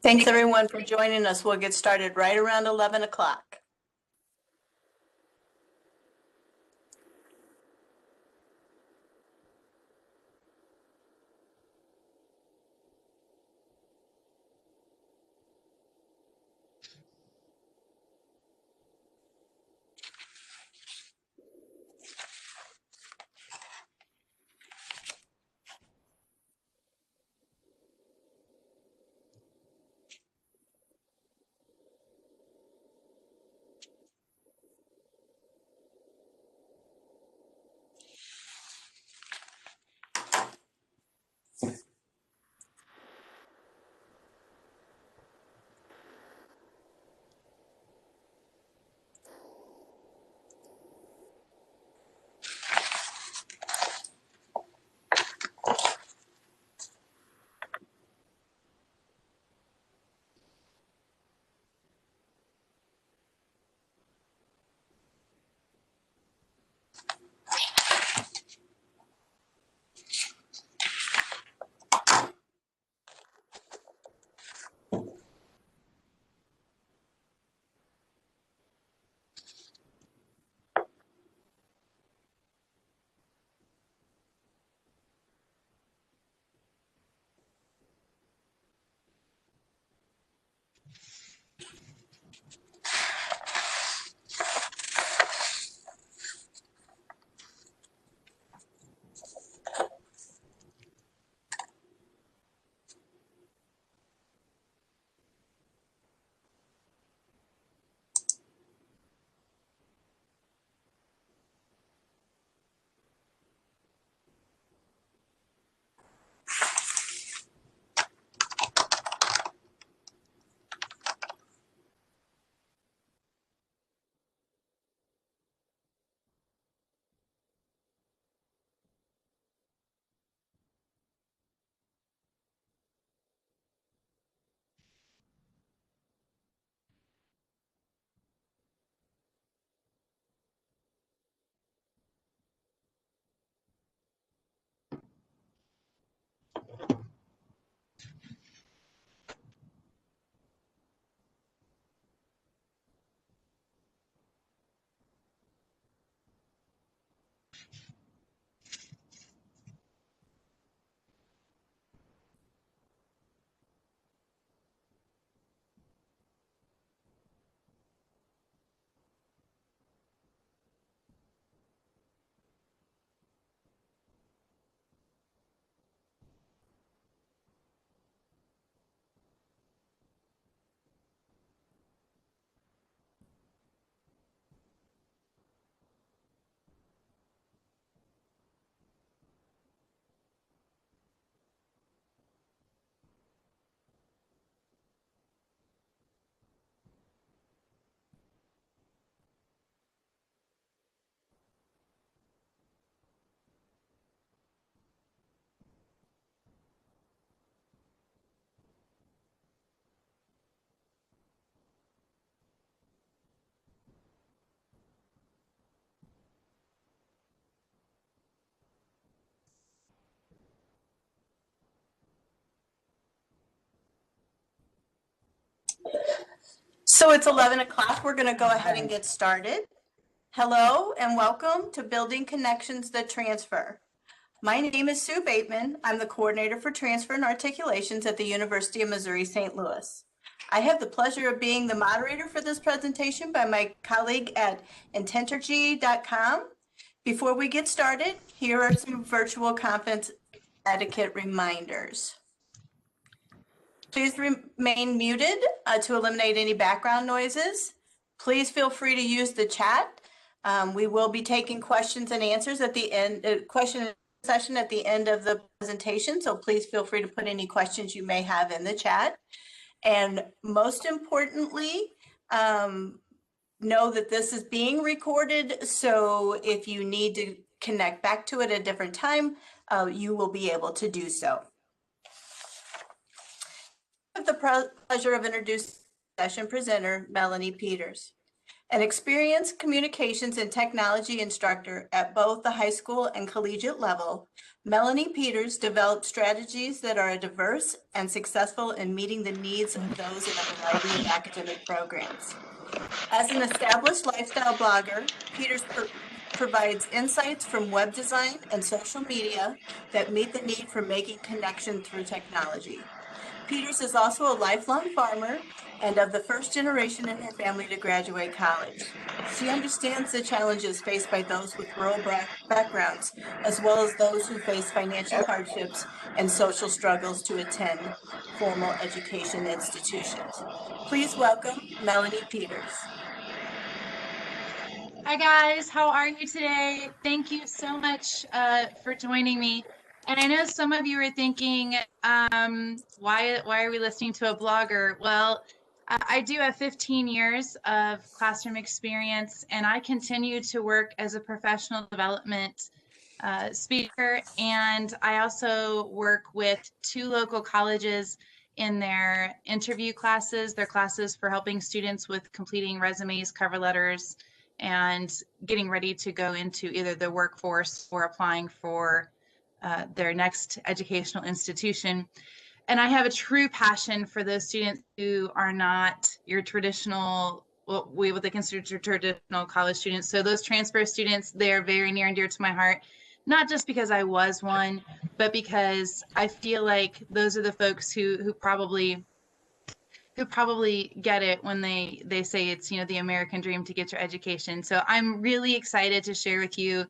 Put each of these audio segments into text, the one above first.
Thanks everyone for joining us. We'll get started right around 11 o'clock. So it's 11 o'clock. We're going to go ahead and get started. Hello and welcome to Building Connections That Transfer. My name is Sue Bateman. I'm the coordinator for transfer and articulations at the University of Missouri St. Louis. I have the pleasure of being the moderator for this presentation by my colleague at intentergy.com. Before we get started, here are some virtual conference etiquette reminders. Please remain muted to eliminate any background noises. Please feel free to use the chat. We will be taking questions and answers at the end, question session at the end of the presentation. So please feel free to put any questions you may have in the chat. And most importantly, know that this is being recorded. So if you need to connect back to it at a different time, you will be able to do so. I have the pleasure of introducing session presenter, Melanie Peters. An experienced communications and technology instructor at both the high school and collegiate level, Melanie Peters developed strategies that are diverse and successful in meeting the needs of those in a variety of academic programs. As an established lifestyle blogger, Peters provides insights from web design and social media that meet the need for making connection through technology. Peters is also a lifelong farmer and of the first generation in her family to graduate college. She understands the challenges faced by those with rural backgrounds, as well as those who face financial hardships and social struggles to attend formal education institutions. Please welcome Melanie Peters. Hi guys, how are you today? Thank you so much for joining me. And I know some of you are thinking, why are we listening to a blogger? Well, I do have 15 years of classroom experience, and I continue to work as a professional development speaker. And I also work with 2 local colleges in their interview classes, their classes for helping students with completing resumes, cover letters, and getting ready to go into either the workforce or applying for their next educational institution. And I have a true passion for those students who are not your traditional, what they consider traditional college students. So those transfer students, they're very near and dear to my heart, not just because I was one, but because I feel like those are the folks who probably get it when they say it's, the American dream to get your education. So I'm really excited to share with you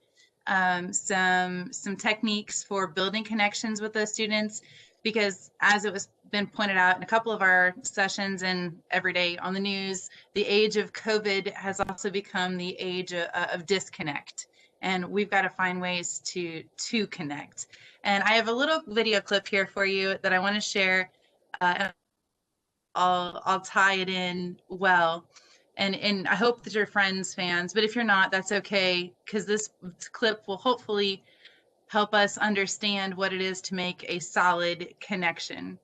some techniques for building connections with those students, because as it was been pointed out in a couple of our sessions and every day on the news, the age of COVID has also become the age of disconnect, and we've got to find ways to connect. And I have a little video clip here for you that I want to share. I'll tie it in well. And I hope that you're Friends fans, but if you're not, that's okay, because this clip will hopefully help us understand what it is to make a solid connection.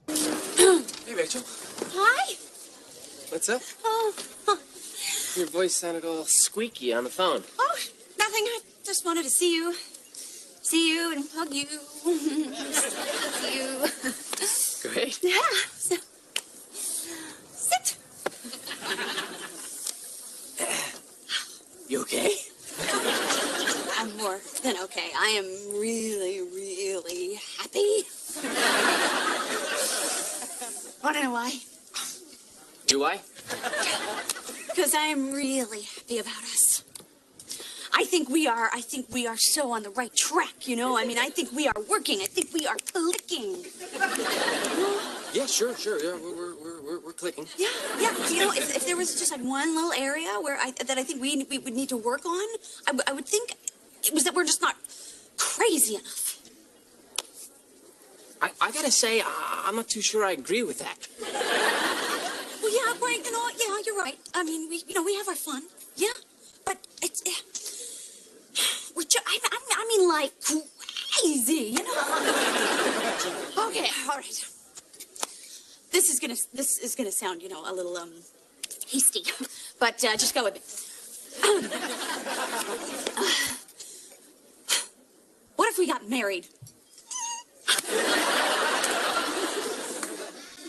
Hey, Rachel. Hi. What's up? Oh, Your voice sounded a little squeaky on the phone. oh, nothing. I just wanted to see you and hug you. See you. Great. Yeah. So, sit. You okay? I'm more than okay. I am really, really happy. Want to know why? Why? Because I am really happy about us. I think we are so on the right track, I mean, I think we are working. I think we are clicking. Yeah, sure. Yeah, we're clicking. Yeah. If there was just like one little area that I think we would need to work on, I would think it was that we're just not crazy enough. I gotta say, I'm not too sure I agree with that. Well, yeah, right. Yeah, you're right. I mean, we have our fun. Yeah, but it's I mean, like crazy, Okay, all right. This is gonna sound, a little hasty, but just go with me. What if we got married?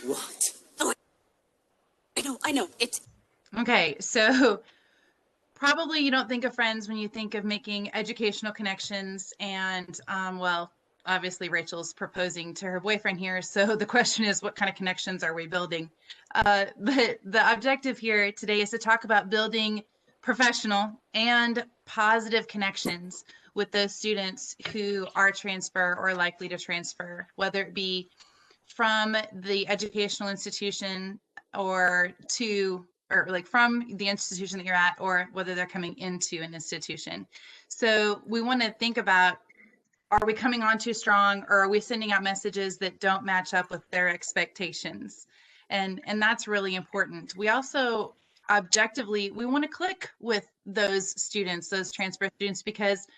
What? Oh, I know. It's Okay, so probably you don't think of Friends when you think of making educational connections, and well, obviously Rachel's proposing to her boyfriend here, so the question is, what kind of connections are we building? But the objective here today is to talk about building professional and positive connections with those students who are transfer or likely to transfer, whether it be from the educational institution or from the institution that you're at, or whether they're coming into an institution. So we want to think about, are we coming on too strong, or are we sending out messages that don't match up with their expectations? And that's really important. We also objectively, we want to click with those students, those transfer students, because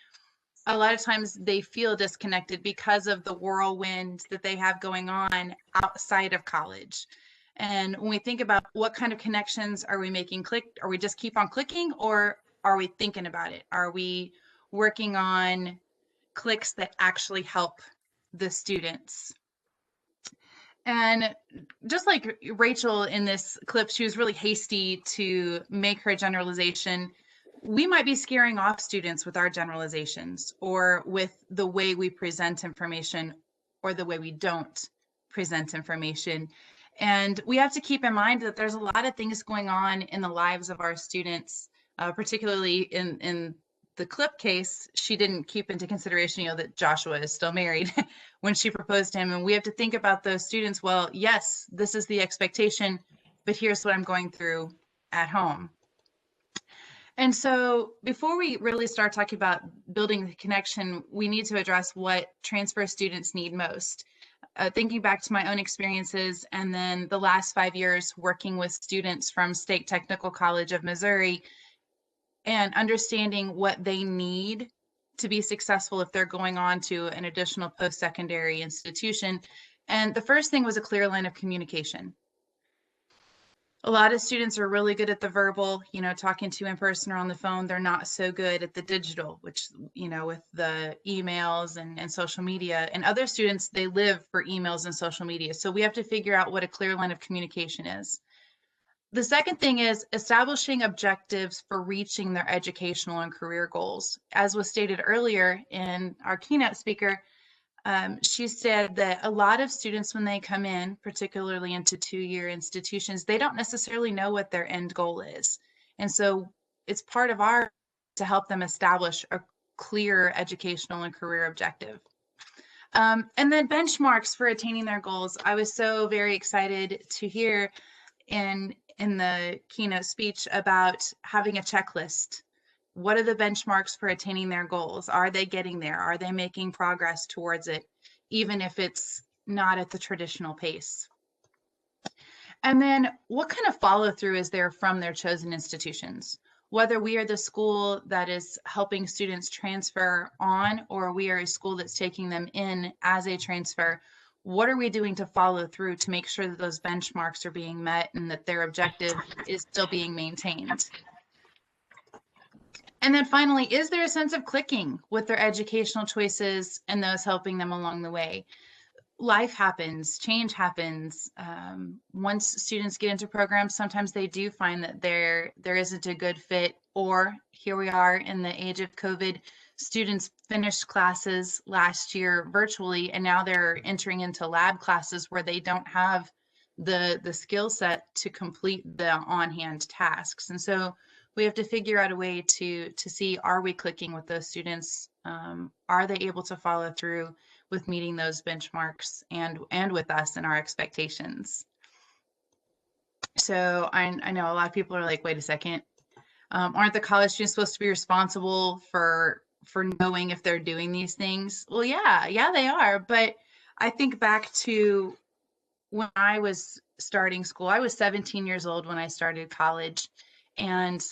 a lot of times they feel disconnected because of the whirlwind that they have going on outside of college. And when we think about what kind of connections are we making, are we just keep on clicking, or are we thinking about it? Are we working on clicks that actually help the students? And just like Rachel in this clip, she was really hasty to make her generalization. We might be scaring off students with our generalizations, or with the way we present information, or the way we don't present information. And we have to keep in mind that there's a lot of things going on in the lives of our students, particularly in the clip case. She didn't keep into consideration, that Joshua is still married when she proposed to him. And we have to think about those students. Well, yes, this is the expectation, but here's what I'm going through at home. And so before we really start talking about building the connection, we need to address what transfer students need most. Thinking back to my own experiences, and then the last 5 years working with students from State Technical College of Missouri, and understanding what they need to be successful if they're going on to an additional post-secondary institution. And the first thing was a clear line of communication. A lot of students are really good at the verbal, talking to you in person or on the phone. They're not so good at the digital, which, with the emails and social media. And other students, they live for emails and social media. So we have to figure out what a clear line of communication is. The second thing is establishing objectives for reaching their educational and career goals. As was stated earlier in our keynote speaker, she said that a lot of students, when they come in, particularly into two-year institutions, they don't necessarily know what their end goal is. And so it's part of our to help them establish a clear educational and career objective. And then benchmarks for attaining their goals. I was so very excited to hear in the keynote speech about having a checklist. What are the benchmarks for attaining their goals? Are they getting there? Are they making progress towards it, even if it's not at the traditional pace? And then what kind of follow through is there from their chosen institutions? Whether we are the school that is helping students transfer on, or we are a school that's taking them in as a transfer, what are we doing to follow through to make sure that those benchmarks are being met and that their objective is still being maintained? And then finally, is there a sense of clicking with their educational choices and those helping them along the way? Life happens, change happens. Once students get into programs, sometimes they do find that there isn't a good fit, or here we are in the age of COVID, students finished classes last year virtually, and now they're entering into lab classes where they don't have the skill set to complete the on-hand tasks. And so we have to figure out a way to see, are we clicking with those students? Are they able to follow through with meeting those benchmarks and with us and our expectations? So I know a lot of people are like, wait a second, aren't the college students supposed to be responsible for knowing if they're doing these things? Well, yeah, they are. But I think back to when I was starting school. I was 17 years old when I started college, and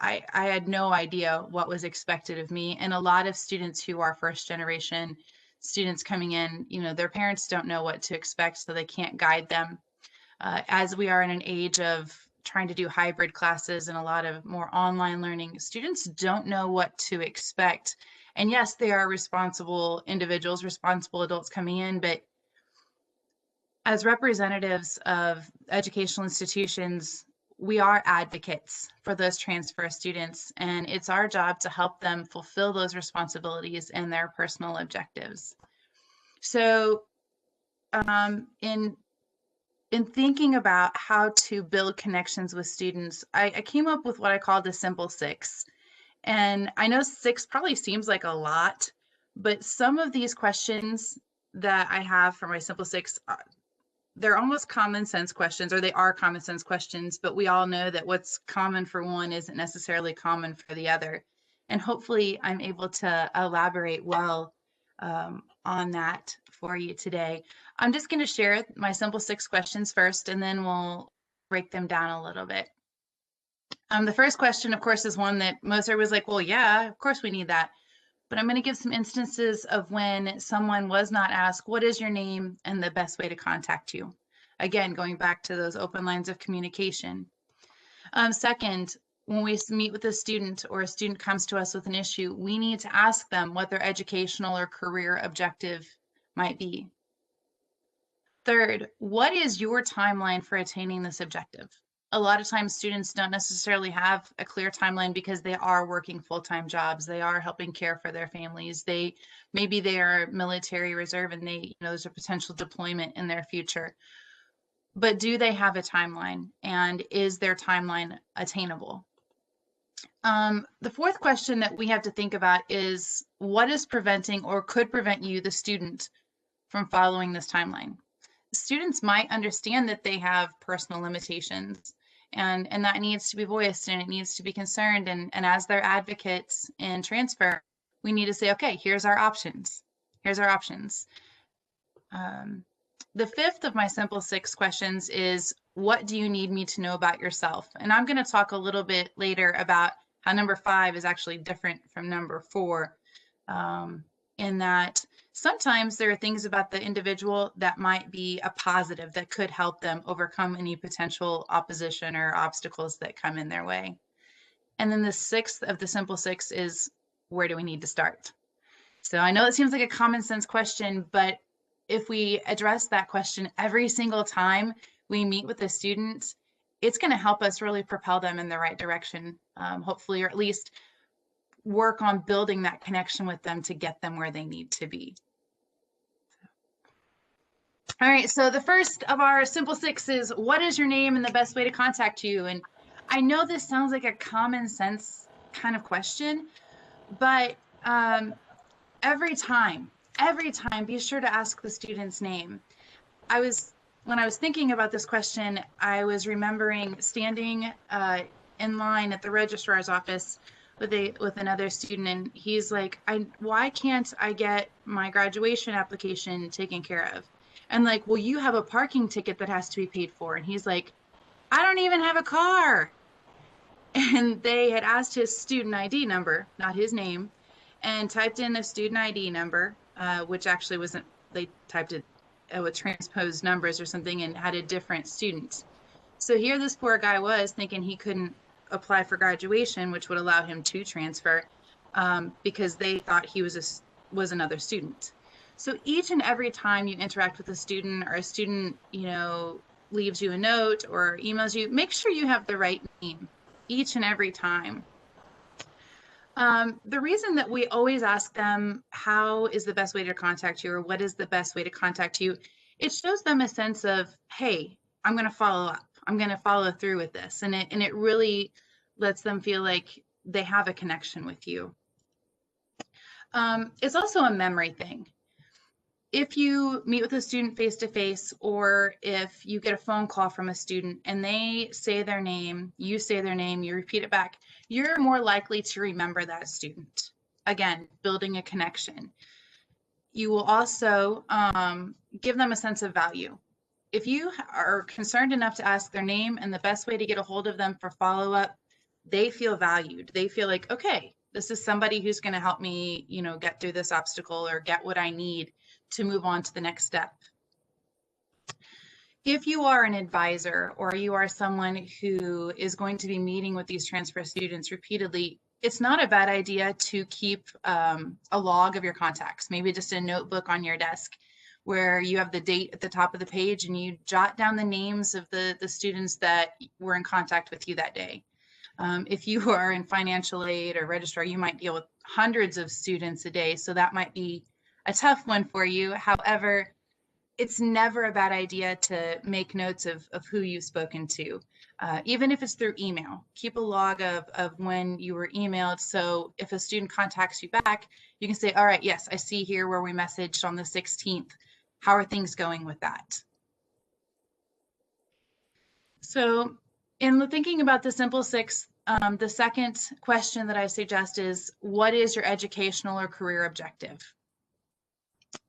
I had no idea what was expected of me. And a lot of students who are first generation students coming in, their parents don't know what to expect, so they can't guide them. As we are in an age of trying to do hybrid classes and a lot of more online learning, students don't know what to expect. And yes, they are responsible individuals, responsible adults coming in, but as representatives of educational institutions, we are advocates for those transfer students, and it's our job to help them fulfill those responsibilities and their personal objectives. So in thinking about how to build connections with students, I came up with what I call the simple six. And I know six probably seems like a lot, but some of these questions that I have for my simple six, they're almost common sense questions, or they are common sense questions, but we all know that what's common for one isn't necessarily common for the other. And hopefully I'm able to elaborate well on that for you today. I'm just going to share my simple six questions first, and then we'll break them down a little bit. The first question, of course, is one that most everybody's like, well, yeah, of course we need that. but I'm going to give some instances of when someone was not asked, what is your name and the best way to contact you? Again, going back to those open lines of communication. Second, when we meet with a student or a student comes to us with an issue, we need to ask them what their educational or career objective might be. Third, what is your timeline for attaining this objective? A lot of times students don't necessarily have a clear timeline because they are working full-time jobs. They are helping care for their families. Maybe they are military reserve and there's a potential deployment in their future. But do they have a timeline, and is their timeline attainable? The fourth question that we have to think about is what is preventing or could prevent you, the student, from following this timeline? Students might understand that they have personal limitations, and that needs to be voiced and it needs to be concerned. And as their advocates in transfer, we need to say, okay, here's our options. Here's our options. The fifth of my simple 6 questions is, what do you need me to know about yourself? And I'm going to talk a little bit later about how number 5 is actually different from number 4, in that sometimes there are things about the individual that might be a positive that could help them overcome any potential opposition or obstacles that come in their way. And then the 6th of the simple 6 is, where do we need to start? So I know it seems like a common sense question, but if we address that question every single time we meet with a student, it's going to help us really propel them in the right direction, hopefully, or at least work on building that connection with them to get them where they need to be. All right, so the first of our simple 6 is, what is your name and the best way to contact you? And I know this sounds like a common sense kind of question, but every time, be sure to ask the student's name. When I was thinking about this question, I was remembering standing in line at the registrar's office with another student, and he's like, why can't I get my graduation application taken care of? And like, well, you have a parking ticket that has to be paid for. And he's like, I don't even have a car. And they had asked his student ID number, not his name, and typed in the student ID number, which actually wasn't, they typed it with transposed numbers or something and had a different student. So here this poor guy was thinking he couldn't apply for graduation, which would allow him to transfer, because they thought he was another student. So each and every time you interact with a student, or a student, leaves you a note or emails you, make sure you have the right name each and every time. The reason that we always ask them, how is the best way to contact you, or what is the best way to contact you, it shows them a sense of, hey, I'm going to follow up. I'm going to follow through with this. And it really lets them feel like they have a connection with you. It's also a memory thing. If you meet with a student face-to-face, or if you get a phone call from a student and they say their name, you say their name, you repeat it back, you're more likely to remember that student. Again, building a connection. You will also give them a sense of value. If you are concerned enough to ask their name and the best way to get a hold of them for follow-up, they feel valued. They feel like, okay, this is somebody who's going to help me, get through this obstacle or get what I need to move on to the next step. If you are an advisor, or you are someone who is going to be meeting with these transfer students repeatedly, it's not a bad idea to keep a log of your contacts, maybe just a notebook on your desk where you have the date at the top of the page and you jot down the names of the students that were in contact with you that day. If you are in financial aid or registrar, you might deal with hundreds of students a day, so that might be a tough one for you. However, it's never a bad idea to make notes of who you've spoken to, even if it's through email. Keep a log of when you were emailed, so if a student contacts you back, you can say, all right, yes, I see here where we messaged on the 16th. How are things going with that? So in thinking about the simple 6, the second question that I suggest is, what is your educational or career objective?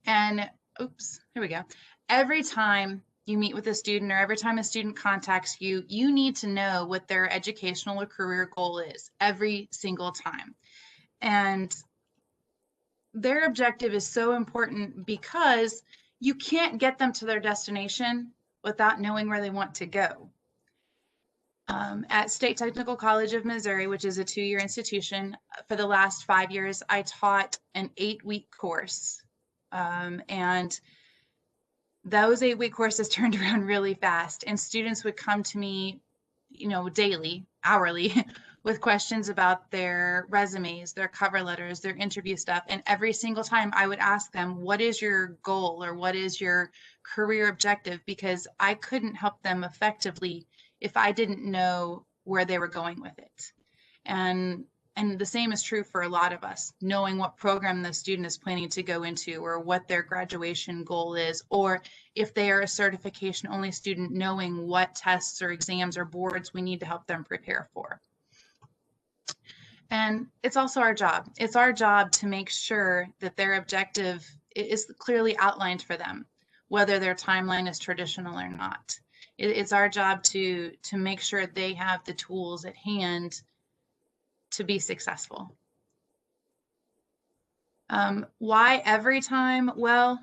And here we go. Every time you meet with a student, or every time a student contacts you, you need to know what their educational or career goal is every single time. And their objective is so important because you can't get them to their destination without knowing where they want to go. At State Technical College of Missouri, which is a 2-year institution, for the last 5 years, I taught an 8-week course. And those 8-week courses turned around really fast, and students would come to me, daily, hourly, with questions about their resumes, their cover letters, their interview stuff. And every single time I would ask them, what is your goal or what is your career objective? Because I couldn't help them effectively if I didn't know where they were going with it. And the same is true for a lot of us, knowing what program the student is planning to go into or what their graduation goal is, or if they are a certification only student, knowing what tests or exams or boards we need to help them prepare for. And it's also our job. It's our job to make sure that their objective is clearly outlined for them, whether their timeline is traditional or not. It's our job to make sure they have the tools at hand to be successful. Why every time? Well,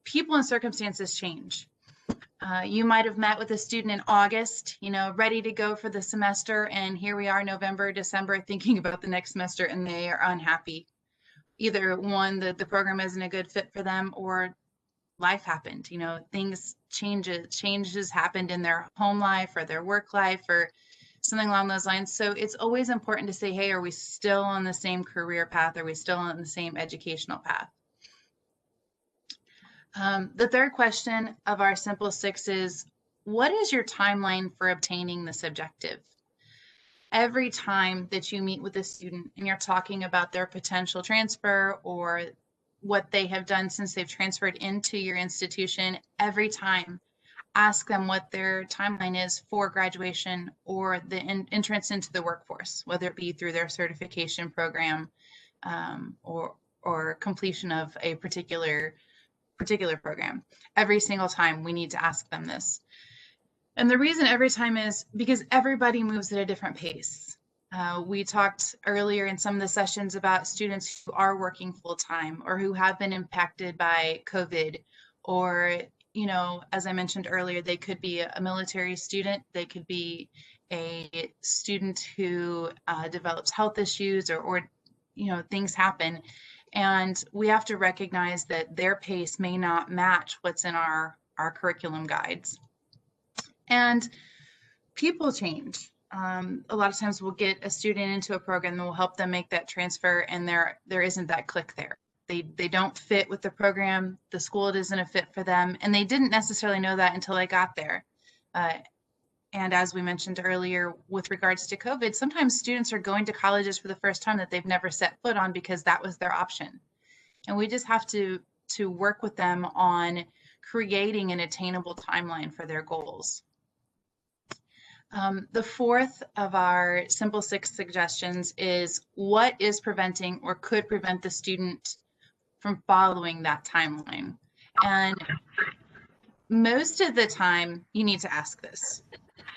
people and circumstances change. You might have met with a student in August, ready to go for the semester, and here we are, November, December, thinking about the next semester, and they are unhappy. Either one, the program isn't a good fit for them, or life happened. Changes happened in their home life or their work life or something along those lines. So it's always important to say, hey, are we still on the same career path? Are we still on the same educational path? The third question of our Simple Six is, what is your timeline for obtaining this objective? Every time that you meet with a student and you're talking about their potential transfer or what they have done since they've transferred into your institution, every time ask them what their timeline is for graduation or the entrance into the workforce, whether it be through their certification program or completion of a particular program. Every single time we need to ask them this. And the reason every time is because everybody moves at a different pace. We talked earlier in some of the sessions about students who are working full-time or who have been impacted by COVID, or, as I mentioned earlier, they could be a military student, they could be a student who develops health issues or things happen. And we have to recognize that their pace may not match what's in our curriculum guides. And people change. A lot of times we'll get a student into a program and we'll help them make that transfer, and there isn't that click there. They don't fit with the program, the school isn't a fit for them, and they didn't necessarily know that until they got there. And as we mentioned earlier, with regards to COVID, sometimes students are going to colleges for the first time that they've never set foot on because that was their option. And we just have to work with them on creating an attainable timeline for their goals. The fourth of our Simple Six suggestions is, what is preventing or could prevent the student from following that timeline? And most of the time, you need to ask this.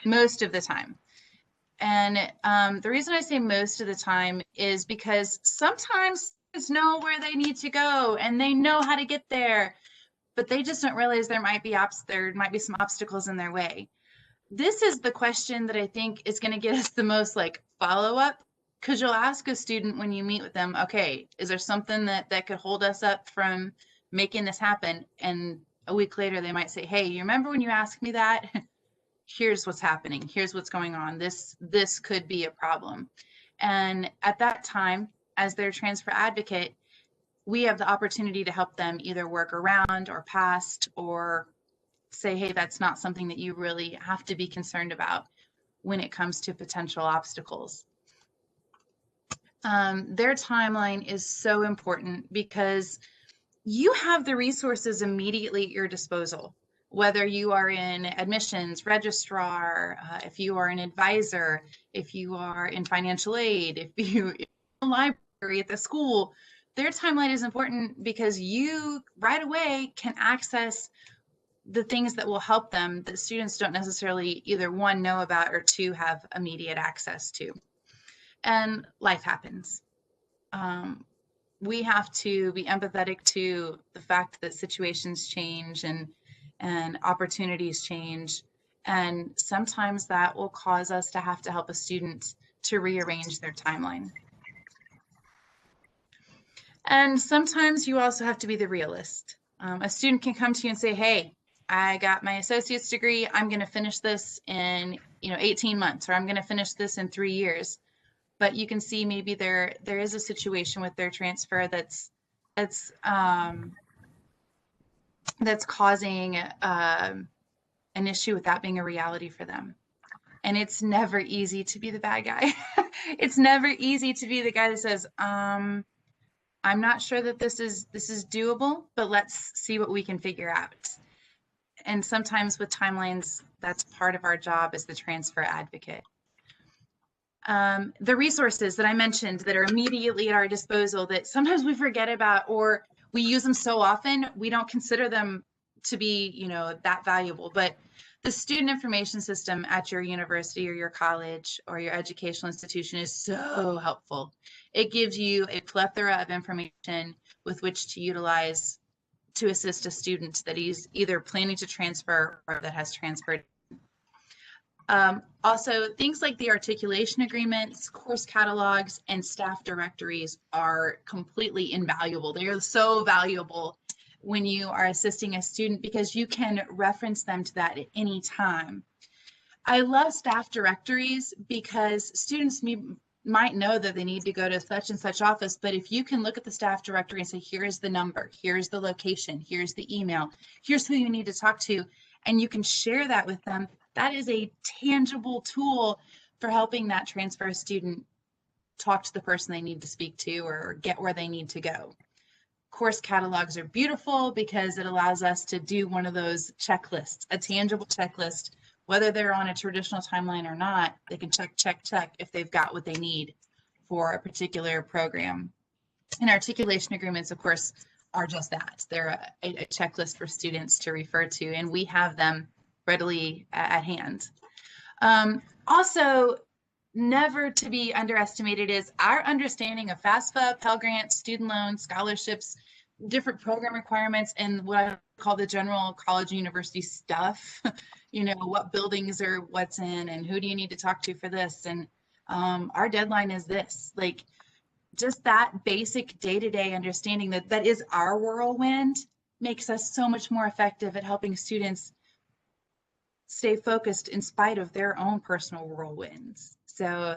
Most of the time. And the reason I say most of the time is because sometimes students know where they need to go and they know how to get there, but they just don't realize there might be some obstacles in their way. This is the question that I think is going to get us the most follow-up, because you'll ask a student when you meet with them, okay, is there something that could hold us up from making this happen? And a week later, they might say, hey, you remember when you asked me that? Here's what's happening. Here's what's going on. This could be a problem. And at that time, as their transfer advocate, we have the opportunity to help them either work around or past, or say, hey, that's not something that you really have to be concerned about when it comes to potential obstacles. Their timeline is so important because you have the resources immediately at your disposal, whether you are in admissions, registrar, if you are an advisor, if you are in financial aid, if you in the library at the school. Their timeline is important because you right away can access the things that will help them that students don't necessarily either one, know about, or two, have immediate access to. And life happens. we have to be empathetic to the fact that situations change and opportunities change. And sometimes that will cause us to have to help a student to rearrange their timeline. And sometimes you also have to be the realist. A student can come to you and say, hey, I got my associate's degree. I'm going to finish this in 18 months, or I'm going to finish this in 3 years. But you can see maybe there is a situation with their transfer that's causing an issue with that being a reality for them. And it's never easy to be the bad guy. It's never easy to be the guy that says, I'm not sure that this is doable, but let's see what we can figure out. And sometimes with timelines, that's part of our job as the transfer advocate. The resources that I mentioned that are immediately at our disposal that sometimes we forget about, or we use them so often, we don't consider them to be, that valuable. But the student information system at your university or your college or your educational institution is so helpful. It gives you a plethora of information with which to utilize to assist a student that is either planning to transfer or that has transferred. Also, things like the articulation agreements, course catalogs, and staff directories are completely invaluable. They are so valuable when you are assisting a student because you can reference them to that at any time. I love staff directories because students might know that they need to go to such and such office, but if you can look at the staff directory and say, here's the number, here's the location, here's the email, here's who you need to talk to, and you can share that with them, that is a tangible tool for helping that transfer student talk to the person they need to speak to or get where they need to go. Course catalogs are beautiful because it allows us to do one of those checklists, a tangible checklist, whether they're on a traditional timeline or not. They can check if they've got what they need for a particular program. And articulation agreements, of course, are just that. They're a checklist for students to refer to, and we have them readily at hand. Also, never to be underestimated is our understanding of FAFSA, Pell Grants, student loans, scholarships, different program requirements, and what I call the general college and university stuff. What buildings are what's in and who do you need to talk to for this. And our deadline is this. Like, just that basic day-to-day understanding that is our whirlwind makes us so much more effective at helping students stay focused in spite of their own personal whirlwinds. So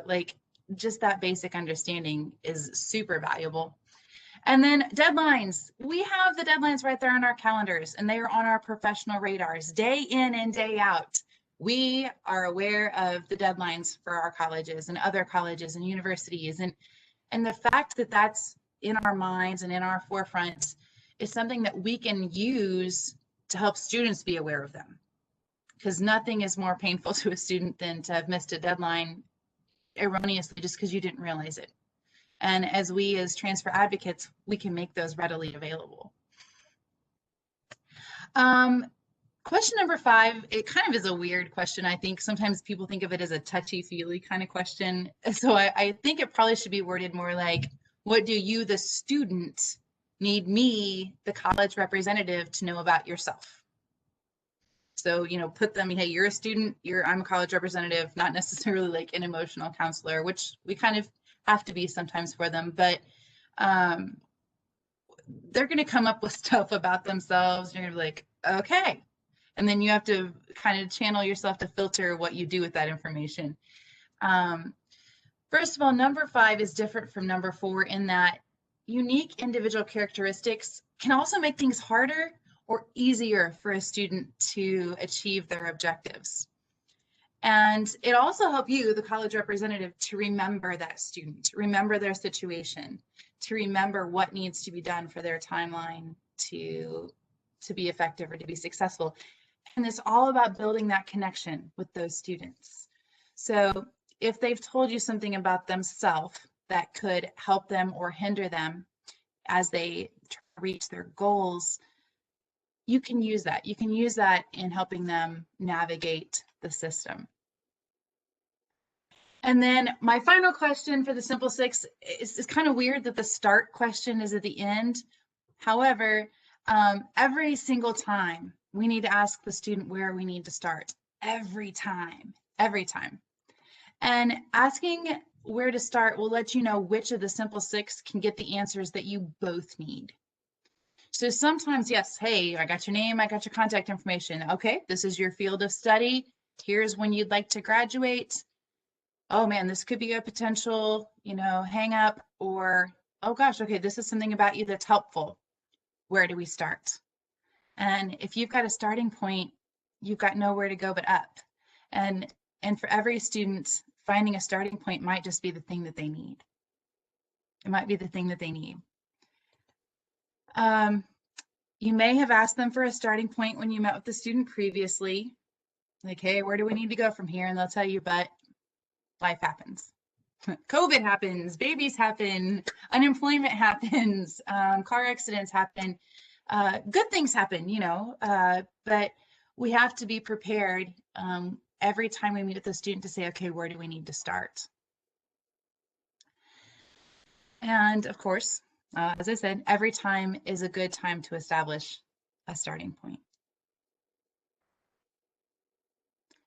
just that basic understanding is super valuable. And then deadlines. We have the deadlines right there on our calendars, and they are on our professional radars day in and day out. We are aware of the deadlines for our colleges and other colleges and universities. And the fact that that's in our minds and in our forefront is something that we can use to help students be aware of them. Because nothing is more painful to a student than to have missed a deadline erroneously just because you didn't realize it. And as transfer advocates, we can make those readily available. Question number 5, it kind of is a weird question. I think sometimes people think of it as a touchy-feely kind of question. So I think it probably should be worded more like, what do you, the student, need me, the college representative, to know about yourself? So, put them, hey, you're a student, I'm a college representative, not necessarily like an emotional counselor, which we kind of have to be sometimes for them, but they're going to come up with stuff about themselves. You're going to be like, okay. And then you have to kind of channel yourself to filter what you do with that information. First of all, number 5 is different from number 4 in that unique individual characteristics can also make things harder or easier for a student to achieve their objectives. And it also helps you, the college representative, to remember that student, to remember their situation, to remember what needs to be done for their timeline to be effective or to be successful. And it's all about building that connection with those students. So if they've told you something about themselves that could help them or hinder them as they reach their goals, you can use that. You can use that in helping them navigate the system. And then my final question for the Simple Six is kind of weird that the start question is at the end. However, every single time we need to ask the student where we need to start. Every time. And asking where to start will let you know which of the Simple Six can get the answers that you both need. So sometimes, yes, hey, I got your name, I got your contact information. Okay, this is your field of study. Here's when you'd like to graduate. Oh man, this could be a potential, hang up, or, oh gosh, okay, this is something about you that's helpful. Where do we start? And if you've got a starting point, you've got nowhere to go but up. And for every student, finding a starting point might just be the thing that they need. It might be the thing that they need. You may have asked them for a starting point when you met with the student previously, like, hey, where do we need to go from here? And they'll tell you, but life happens. COVID happens, babies happen, unemployment happens, car accidents happen, good things happen, but we have to be prepared every time we meet with the student to say, okay, where do we need to start? And of course, as I said, every time is a good time to establish a starting point.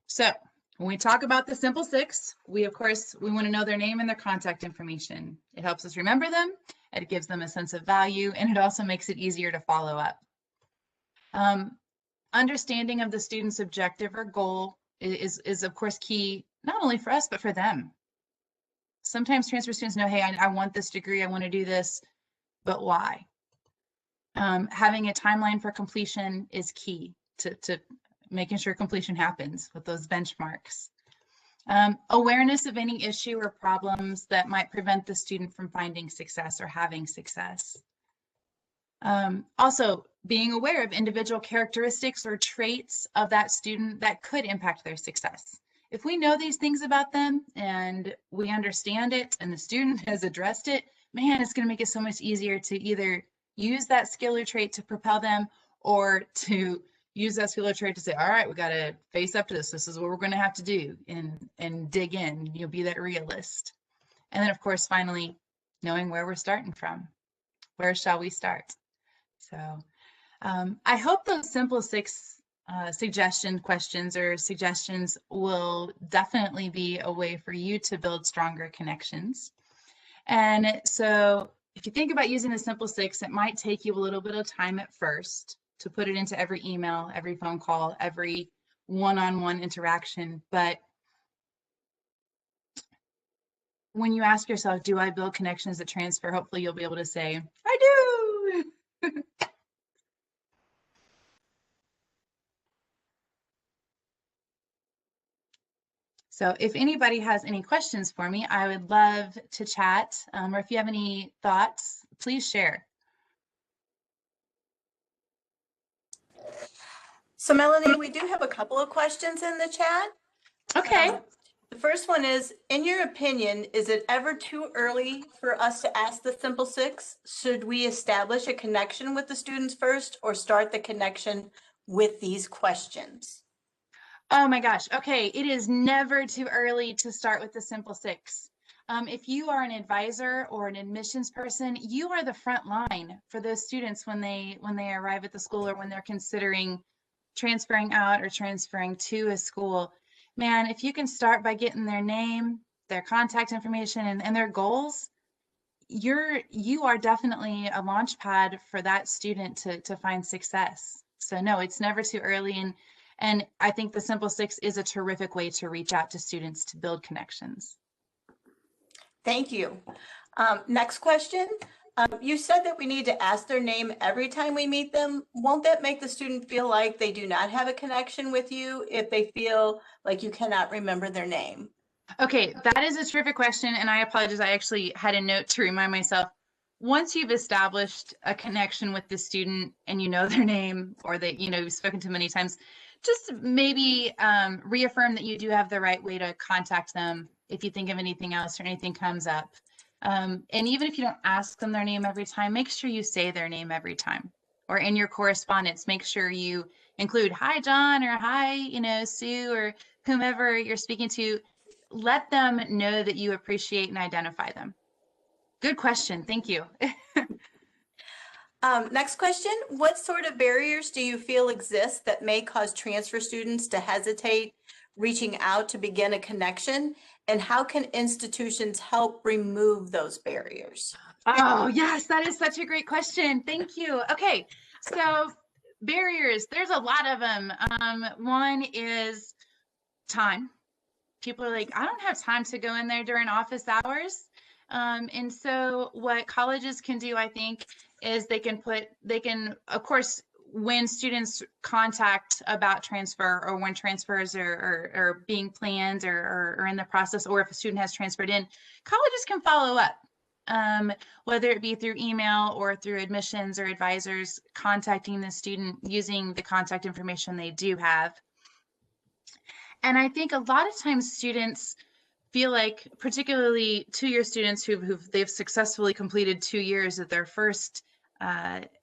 So when we talk about the Simple Six, we want to know their name and their contact information. It helps us remember them, it gives them a sense of value, and it also makes it easier to follow up. Understanding of the student's objective or goal is of course key, not only for us, but for them. Sometimes transfer students know, hey, I want this degree, I want to do this, but why? Having a timeline for completion is key to making sure completion happens with those benchmarks. Awareness of any issue or problems that might prevent the student from finding success or having success. Also, being aware of individual characteristics or traits of that student that could impact their success. If we know these things about them and we understand it and the student has addressed it, man, it's going to make it so much easier to either use that skill or trait to propel them, or to use that skill or trait to say, all right, we got to face up to this. This is what we're going to have to do, and dig in, be that realist. And then of course, finally, knowing where we're starting from. Where shall we start? So I hope those Simple Six suggestion questions or suggestions will definitely be a way for you to build stronger connections. And so if you think about using the Simple Six, it might take you a little bit of time at first to put it into every email, every phone call, every one-on-one interaction. But when you ask yourself, do I build connections that transfer? Hopefully you'll be able to say, I do. So if anybody has any questions for me, I would love to chat. Or if you have any thoughts, please share. So Melanie, we do have a couple of questions in the chat. Okay. The first one is, in your opinion, is it ever too early for us to ask the Simple Six? Should we establish a connection with the students first, or start the connection with these questions? Oh my gosh. Okay. It is never too early to start with the Simple Six. If you are an advisor or an admissions person, you are the front line for those students when they arrive at the school, or when they're considering transferring out or transferring to a school. Man, if you can start by getting their name, their contact information, and their goals, you are definitely a launch pad for that student to find success. So no, it's never too early. And I think the Simple Six is a terrific way to reach out to students to build connections. Thank you. Next question. You said that we need to ask their name every time we meet them. Won't that make the student feel like they do not have a connection with you if they feel like you cannot remember their name? Okay, that is a terrific question, and I apologize. I actually had a note to remind myself. Once you've established a connection with the student and you know their name, or that you've spoken to many times, just maybe reaffirm that you do have the right way to contact them if you think of anything else or anything comes up. And even if you don't ask them their name every time, make sure you say their name every time. Or in your correspondence, make sure you include, hi, John, or hi, Sue, or whomever you're speaking to. let them know that you appreciate and identify them. Good question. Thank you. Next question, what sort of barriers do you feel exist that may cause transfer students to hesitate reaching out to begin a connection? And how can institutions help remove those barriers? Oh, yes, that is such a great question. Thank you. Okay, so barriers, there's a lot of them. One is time. People are like, I don't have time to go in there during office hours. And so what colleges can do, I think, is they can, of course, when students contact about transfer or when transfers are being planned or in the process, or if a student has transferred in, colleges can follow up. Whether it be through email or through admissions or advisors contacting the student using the contact information they do have. And I think a lot of times students feel like, particularly two-year students they've successfully completed 2 years at their first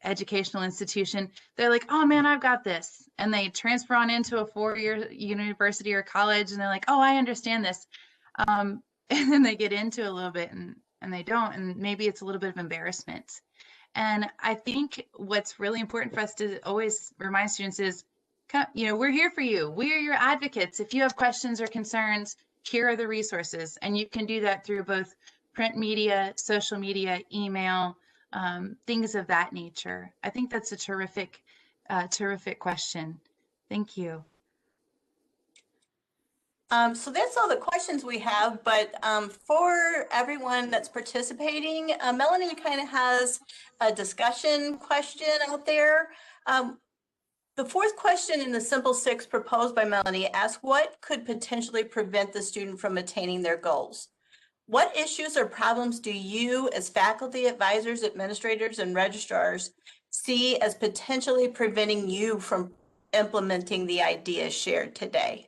educational institution, they're like, oh man, I've got this. And they transfer on into a 4-year university or college and they're like, oh, I understand this. And then they get into a little bit and they don't, and maybe it's a little bit of embarrassment. And I think what's really important for us to always remind students is, we're here for you. We are your advocates. If you have questions or concerns, here are the resources. And you can do that through both print media, social media, email, things of that nature. I think that's a terrific question. Thank you. So that's all the questions we have, but for everyone that's participating, Melanie kind of has a discussion question out there. The fourth question in the Simple Six proposed by Melanie asks, what could potentially prevent the student from attaining their goals? What issues or problems do you as faculty, advisors, administrators, and registrars see as potentially preventing you from implementing the ideas shared today?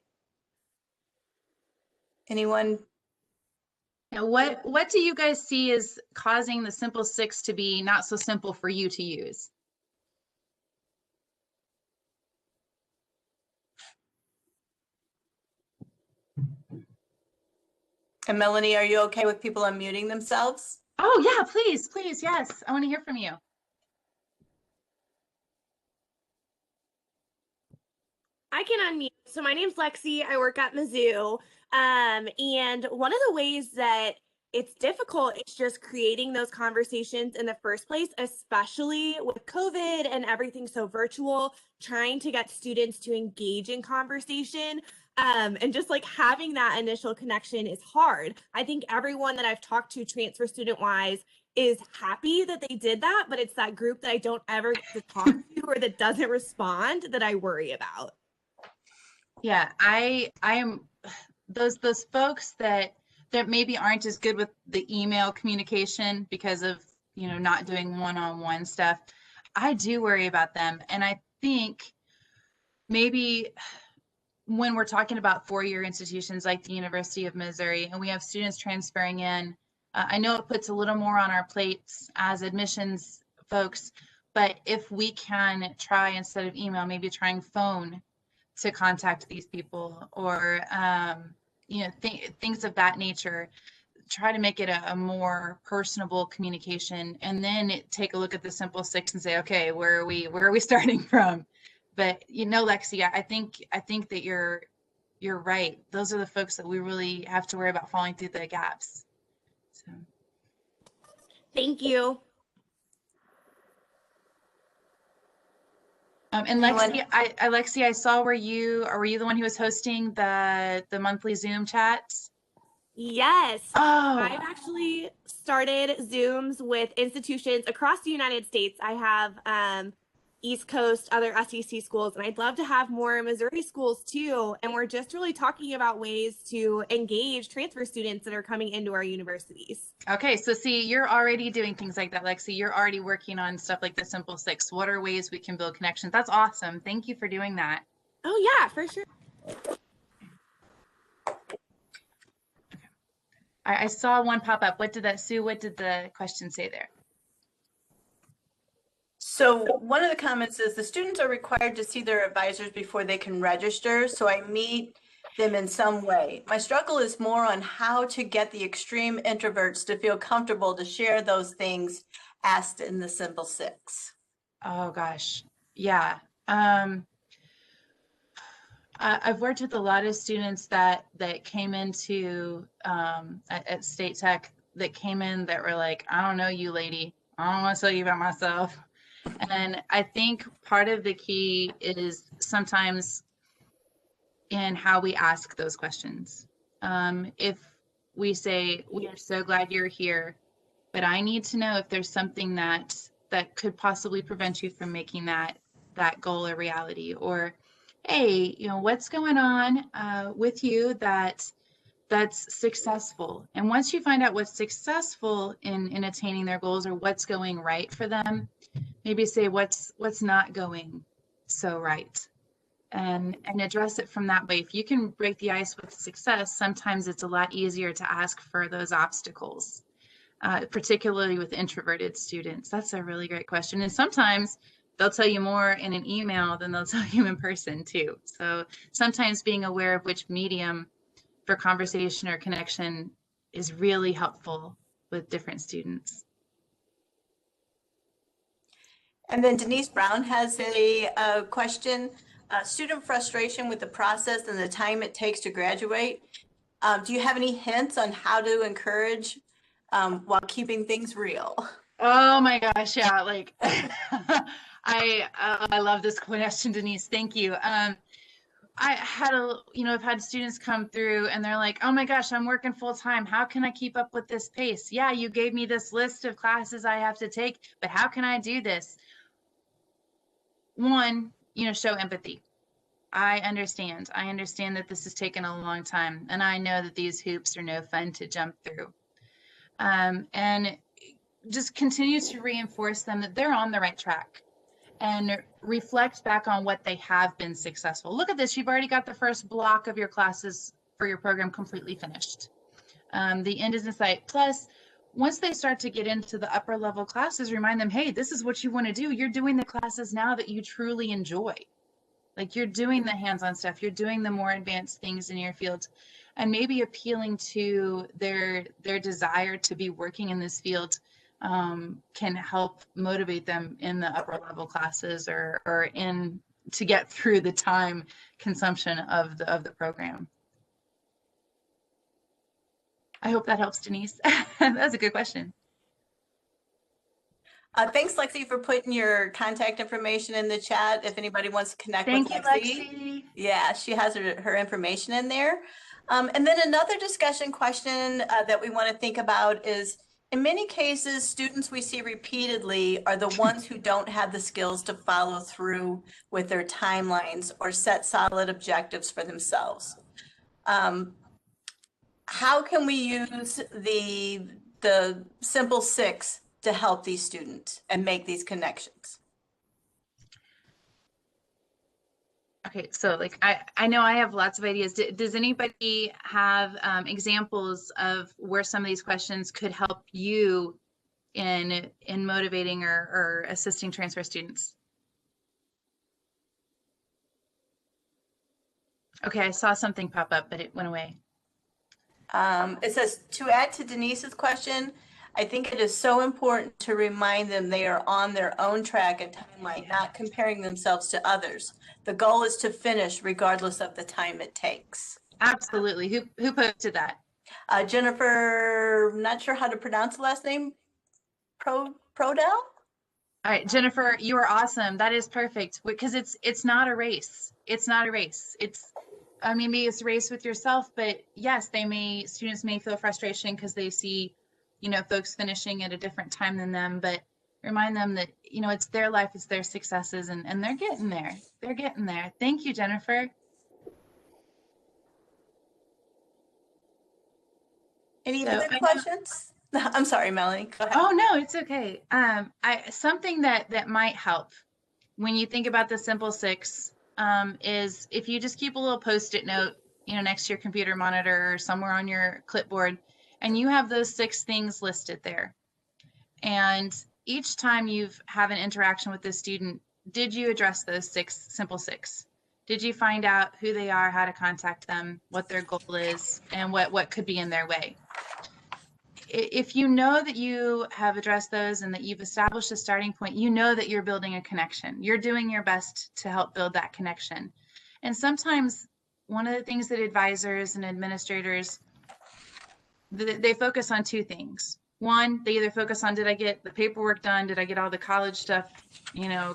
Anyone? Now, what do you guys see as causing the Simple Six to be not so simple for you to use? And Melanie, are you okay with people unmuting themselves? Oh yeah, please, yes. I want to hear from you. I can unmute. So my name's Lexi. I work at Mizzou. And one of the ways that it's difficult is just creating those conversations in the first place, especially with COVID and everything so virtual, trying to get students to engage in conversation. And just like having that initial connection is hard. I think everyone that I've talked to transfer student wise is happy that they did that, but it's that group that I don't ever get to talk to or that doesn't respond that I worry about. Yeah, I am those folks that maybe aren't as good with the email communication because of, not doing one-on-one stuff. I do worry about them. And I think maybe when we're talking about 4-year institutions like the University of Missouri and we have students transferring in, I know it puts a little more on our plates as admissions folks, but if we can try, instead of email, maybe trying phone to contact these people, or things of that nature, try to make it a more personable communication, and then take a look at the Simple Six and say, okay, where are we starting from? But Lexi, I think that you're right. Those are the folks that we really have to worry about falling through the gaps. So Thank you. And Lexi, I saw were you the one who was hosting the monthly Zoom chats? Yes. Oh. I've actually started Zooms with institutions across the United States. I have East Coast, other SEC schools, and I'd love to have more Missouri schools too. And we're just really talking about ways to engage transfer students that are coming into our universities. Okay, so see, you're already doing things like that, Lexi. You're already working on stuff like the Simple Six. What are ways we can build connections? That's awesome. Thank you for doing that. Oh yeah, for sure. I saw one pop up. What did the question say there? So one of the comments is the students are required to see their advisors before they can register. So I meet them in some way. My struggle is more on how to get the extreme introverts to feel comfortable to share those things asked in the Simple Six. Oh gosh. Yeah. I've worked with a lot of students that came into at State Tech that came in that were like, I don't know you, lady. I don't want to tell you about myself. And I think part of the key is sometimes in how we ask those questions. If we say, we are so glad you're here, but I need to know if there's something that could possibly prevent you from making that goal a reality, or hey, what's going on with you that's successful. And once you find out what's successful in attaining their goals, or what's going right for them, maybe say what's not going so right, and address it from that way. If you can break the ice with success, sometimes it's a lot easier to ask for those obstacles. Particularly with introverted students? That's a really great question. And sometimes they'll tell you more in an email than they'll tell you in person too. So sometimes being aware of which medium for conversation or connection is really helpful with different students. And then Denise Brown has a question. Student frustration with the process and the time it takes to graduate. Do you have any hints on how to encourage while keeping things real? Oh my gosh, yeah, like I love this question, Denise. Thank you. I had I've had students come through and they're like, oh my gosh, I'm working full time. How can I keep up with this pace? Yeah, you gave me this list of classes I have to take, but how can I do this? One, show empathy. I understand that this has taken a long time, and I know that these hoops are no fun to jump through. And just continue to reinforce them that they're on the right track, and reflect back on what they have been successful. Look at this, you've already got the first block of your classes for your program completely finished. The end is in sight. Plus, once they start to get into the upper level classes, remind them, hey, this is what you want to do. You're doing the classes now that you truly enjoy. Like, you're doing the hands-on stuff, you're doing the more advanced things in your field, and maybe appealing to their desire to be working in this field can help motivate them in the upper level classes, or in to get through the time consumption of the program. I hope that helps, Denise. That's a good question. Thanks, Lexi, for putting your contact information in the chat if anybody wants to connect Thank with you, Lexi. Yeah, she has her information in there. And then another discussion question that we want to think about is, in many cases, students we see repeatedly are the ones who don't have the skills to follow through with their timelines or set solid objectives for themselves. How can we use the Simple Six to help these students and make these connections? Okay, so like I know I have lots of ideas. Does anybody have examples of where some of these questions could help you in motivating or assisting transfer students? Okay, I saw something pop up, but it went away. It says, to add to Denise's question, I think it is so important to remind them they are on their own track and timeline, not comparing themselves to others. The goal is to finish regardless of the time it takes. Absolutely. Who posted that? Jennifer, not sure how to pronounce the last name, Prodell? All right, Jennifer, you are awesome. That is perfect, because it's not a race. It's not a race. Maybe it's a race with yourself, but yes, students may feel frustration because they see, folks finishing at a different time than them, but remind them that, it's their life, it's their successes, and they're getting there. They're getting there. Thank you, Jennifer. Any other questions? I'm sorry, Melanie, go ahead. Oh, no, it's okay. Something that might help when you think about the Simple Six is if you just keep a little Post-it note, next to your computer monitor or somewhere on your clipboard, and you have those 6 things listed there. And each time you have an interaction with the student, did you address those Simple Six? Did you find out who they are, how to contact them, what their goal is, and what could be in their way? If you know that you have addressed those and that you've established a starting point, you know that you're building a connection. You're doing your best to help build that connection. And sometimes one of the things that advisors and administrators, they focus on two things. One, they either focus on, did I get the paperwork done? Did I get all the college stuff,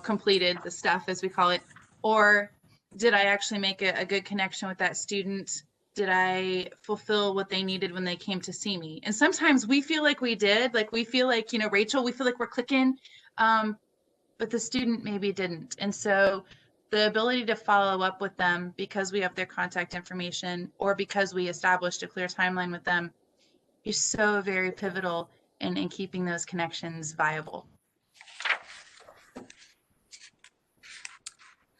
completed, the stuff as we call it? Or did I actually make a good connection with that student? Did I fulfill what they needed when they came to see me? And sometimes we feel like we did, like we feel like, Rachel, we feel like we're clicking, but the student maybe didn't. And so the ability to follow up with them because we have their contact information or because we established a clear timeline with them is so very pivotal in keeping those connections viable.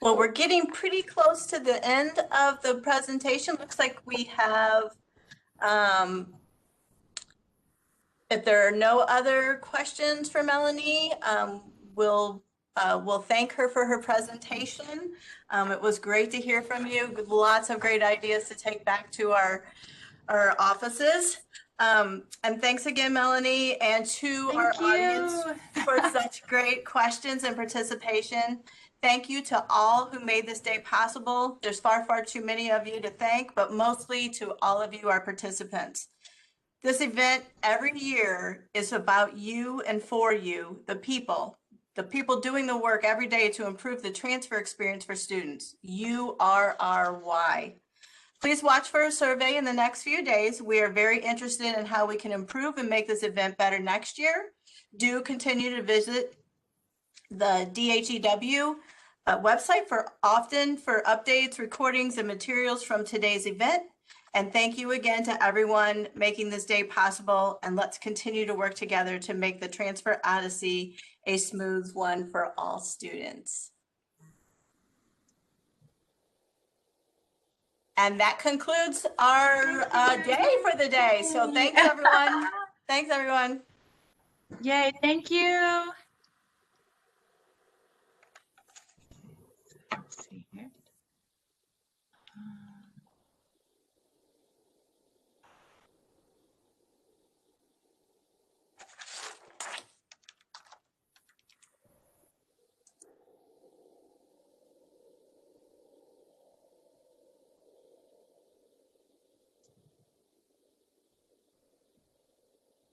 Well, we're getting pretty close to the end of the presentation. Looks like we have, if there are no other questions for Melanie, we'll thank her for her presentation. It was great to hear from you. Lots of great ideas to take back to our offices. And thanks again, Melanie, and to our audience for such great questions and participation. Thank you to all who made this day possible. There's far, far too many of you to thank, but mostly to all of you, our participants. This event every year is about you and for you, the people doing the work every day to improve the transfer experience for students. You are our why. Please watch for a survey in the next few days. We are very interested in how we can improve and make this event better next year. Do continue to visit the DHEW website for updates, recordings, and materials from today's event. And thank you again to everyone making this day possible. And let's continue to work together to make the Transfer Odyssey a smooth one for all students. And that concludes our day for the day. So thanks, everyone. Thanks, everyone. Yay, thank you.